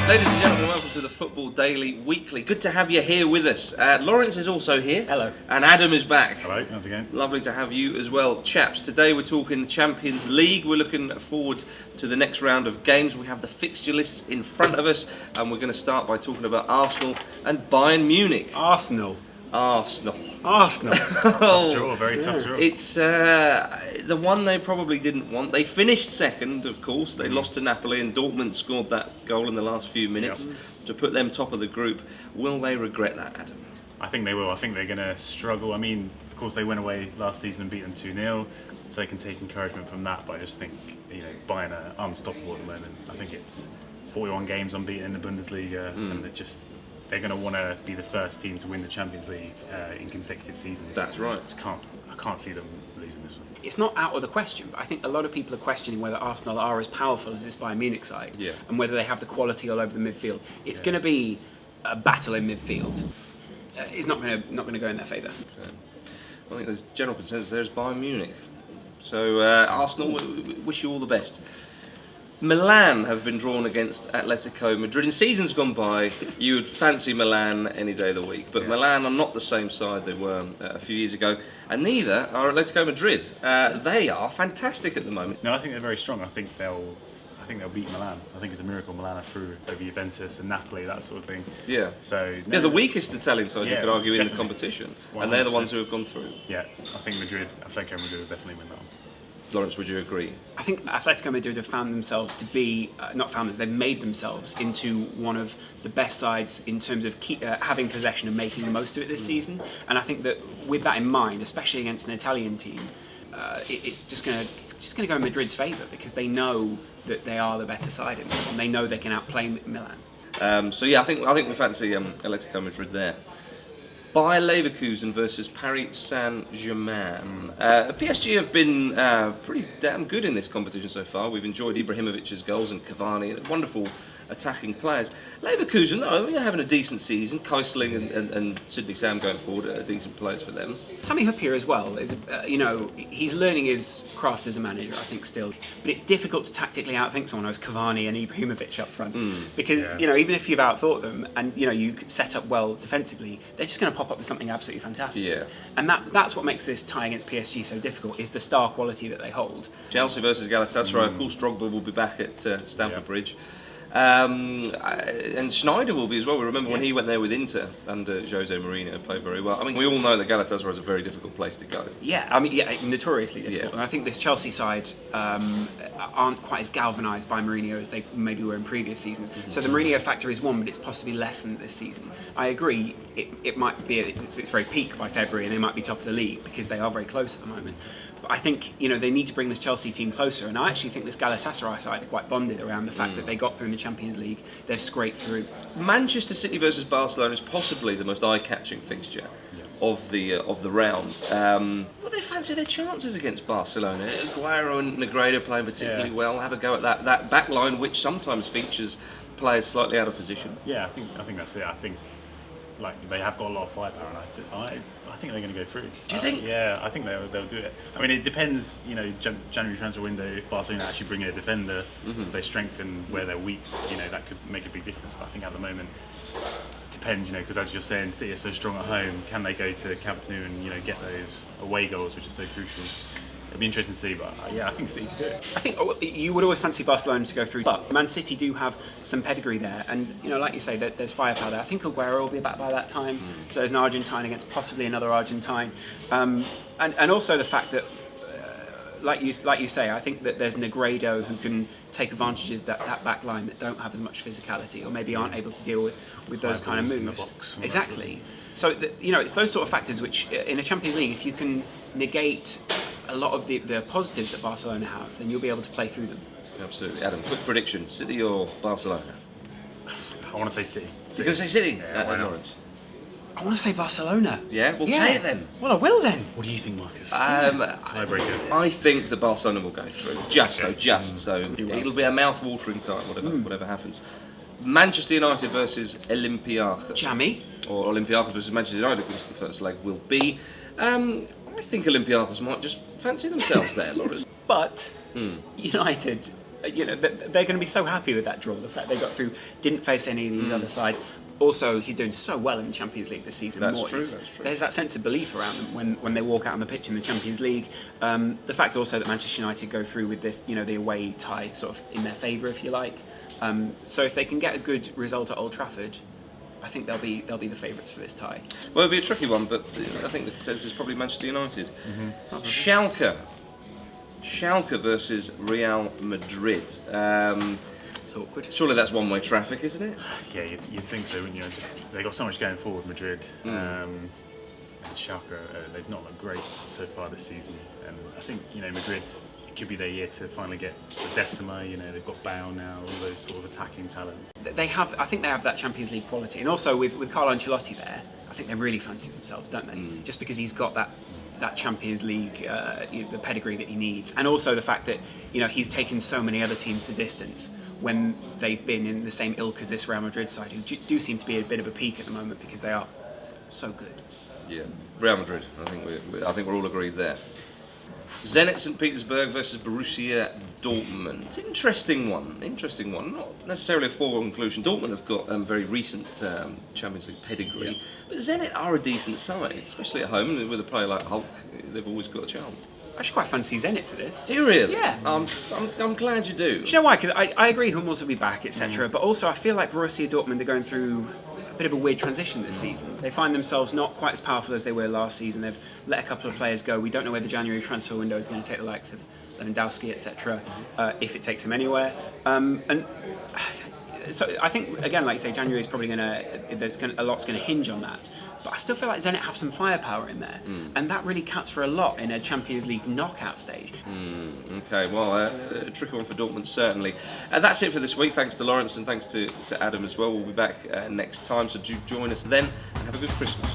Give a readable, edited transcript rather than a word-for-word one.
Ladies and gentlemen, welcome to the Football Daily Weekly. Good to have you here with us. Laurence is also here. Hello. And Adam is back. Hello, how's it going? Lovely to have you as well, chaps. Today we're talking Champions League. We're looking forward to the next round of games. We have the fixture lists in front of us, and we're going to start by talking about Arsenal and Bayern Munich. Arsenal. Tough draw, very tough draw. It's the one they probably didn't want. They finished second, of course. They lost to Napoli, and Dortmund scored that goal in the last few minutes to put them top of the group. Will they regret that, Adam? I think they will. I think they're going to struggle. I mean, of course, they went away last season and beat them 2-0, so they can take encouragement from that. But I just think, Bayern are unstoppable at the moment. I think it's 41 games unbeaten in the Bundesliga, and they're going to want to be the first team to win the Champions League in consecutive seasons. That's right. I can't see them losing this one. It's not out of the question, but I think a lot of people are questioning whether Arsenal are as powerful as this Bayern Munich side, and whether they have the quality all over the midfield. It's going to be a battle in midfield. It's not going to go in their favour. Okay. I think there's general consensus there's Bayern Munich. So Arsenal, we wish you all the best. Milan have been drawn against Atletico Madrid. In seasons gone by, you would fancy Milan any day of the week, but Milan are not the same side they were a few years ago, and neither are Atletico Madrid. They are fantastic at the moment. No, I think they're very strong. I think they'll beat Milan. I think it's a miracle Milan are through over Juventus and Napoli, that sort of thing. Yeah. So the weakest Italian side you could argue in the definitely. competition, 100%. and they're the ones who have gone through. Yeah, I think Atletico Madrid will definitely win that one. Laurence, would you agree? I think Atletico Madrid have found themselves to be, they've made themselves into one of the best sides in terms of having possession and making the most of it this season. And I think that with that in mind, especially against an Italian team, it's just going to go in Madrid's favour because they know that they are the better side in this one. They know they can outplay Milan. I think we fancy Atletico Madrid there. Bayer Leverkusen versus Paris Saint-Germain. PSG have been pretty damn good in this competition so far. We've enjoyed Ibrahimovic's goals and Cavani, and wonderful attacking players. Leverkusen, they're having a decent season. Keisling and Sidney Sam going forward are decent players for them. Sami Hyypiä as well is, he's learning his craft as a manager, I think, still. But it's difficult to tactically outthink someone who's Cavani and Ibrahimovic up front. Because, even if you've outthought them and, you set up well defensively, they're just going to pop up with something absolutely fantastic. Yeah. And that's what makes this tie against PSG so difficult, is the star quality that they hold. Chelsea versus Galatasaray. Of course, Drogba will be back at Stamford Bridge. And Schneider will be as well. We remember when he went there with Inter under Jose Mourinho, played very well. I mean, we all know that Galatasaray is a very difficult place to go. Notoriously difficult. And I think this Chelsea side aren't quite as galvanised by Mourinho as they maybe were in previous seasons. So the Mourinho factor is one, but it's possibly lessened this season. I agree, it might be at its very peak by February, and they might be top of the league because they are very close at the moment. But I think, they need to bring this Chelsea team closer, and I actually think this Galatasaray side are quite bonded around the fact that they got through in the Champions League, they've scraped through. Manchester City versus Barcelona is possibly the most eye-catching fixture of the round. They fancy their chances against Barcelona. Aguero and Negredo playing particularly well. Have a go at that back line, which sometimes features players slightly out of position. Yeah, I think that's it. I think they have got a lot of firepower, and I think they're going to go through. Do you think? Yeah, I think they'll do it. I mean, it depends. January transfer window. If Barcelona actually bring in a defender, if they strengthen where they're weak, that could make a big difference. But I think at the moment, it depends. Because as you're saying, City are so strong at home. Can they go to Camp Nou and get those away goals, which is so crucial? It'll be interesting to see, but I think City could do it. I think you would always fancy Barcelona to go through, but Man City do have some pedigree there, and like you say, there's firepower there. I think Aguero will be back by that time, so there's an Argentine against possibly another Argentine, and also the fact that, like you say, I think that there's Negredo who can take advantage of that back line that don't have as much physicality, or maybe aren't able to deal with those kind of moves. In the box, exactly. So it's those sort of factors which, in a Champions League, if you can negate a lot of the positives that Barcelona have, then you'll be able to play through them. Absolutely. Adam, quick prediction, City or Barcelona? I want to say City. You're going to say City? Laurence? I want to say Barcelona. Yeah? Well, say it then. Well, I will then. What do you think, Marcus? Tiebreaker. I think the Barcelona will go through. So it'll be a mouth-watering time, whatever happens. Manchester United versus Olympiakos. Jammy. Or Olympiakos versus Manchester United, which the first leg will be. I think Olympiakos might just fancy themselves there, Laurence. But United they're going to be so happy with that draw. The fact they got through, didn't face any of these other sides. Also, he's doing so well in the Champions League this season. That's true. There's that sense of belief around them when they walk out on the pitch in the Champions League. The fact also that Manchester United go through with this, the away tie sort of in their favour, if you like. So if they can get a good result at Old Trafford, I think they'll be the favourites for this tie. Well, it'll be a tricky one, but I think the consensus is probably Manchester United. Schalke versus Real Madrid. It's awkward. Surely that's one-way traffic, isn't it? Yeah, you'd think so, wouldn't you? They got so much going forward, Madrid. And Schalke, they've not looked great so far this season. And I think, Madrid, it could be their year to finally get the Decima. They've got Bale now, all those sort of attacking talents. I think they have that Champions League quality. And also with Carlo Ancelotti there, I think they really fancy themselves, don't they? Just because he's got that Champions League, the pedigree that he needs. And also the fact that, he's taken so many other teams the distance when they've been in the same ilk as this Real Madrid side, who do seem to be a bit of a peak at the moment because they are so good. Yeah, Real Madrid. I think we're all agreed there. Zenit St. Petersburg versus Borussia Dortmund. Interesting one. Not necessarily a foregone conclusion. Dortmund have got very recent Champions League pedigree, but Zenit are a decent side, especially at home. And with a player like Hulk, they've always got a charm. I actually quite fancy Zenit for this. Do you really? Yeah. I'm glad you do. Do you know why? Because I agree Hummels will be back, etc. But also I feel like Borussia Dortmund are going through a bit of a weird transition this season. They find themselves not quite as powerful as they were last season. They've let a couple of players go. We don't know where the January transfer window is going to take the likes of Lewandowski, etc. If it takes him anywhere. And so I think, again, like you say, January is probably a lot's going to hinge on that. But I still feel like Zenit have some firepower in there, and that really counts for a lot in a Champions League knockout stage. Okay, well, a tricky one for Dortmund, certainly. That's it for this week. Thanks to Laurence and thanks to Adam as well. We'll be back next time, so do join us then, and have a good Christmas.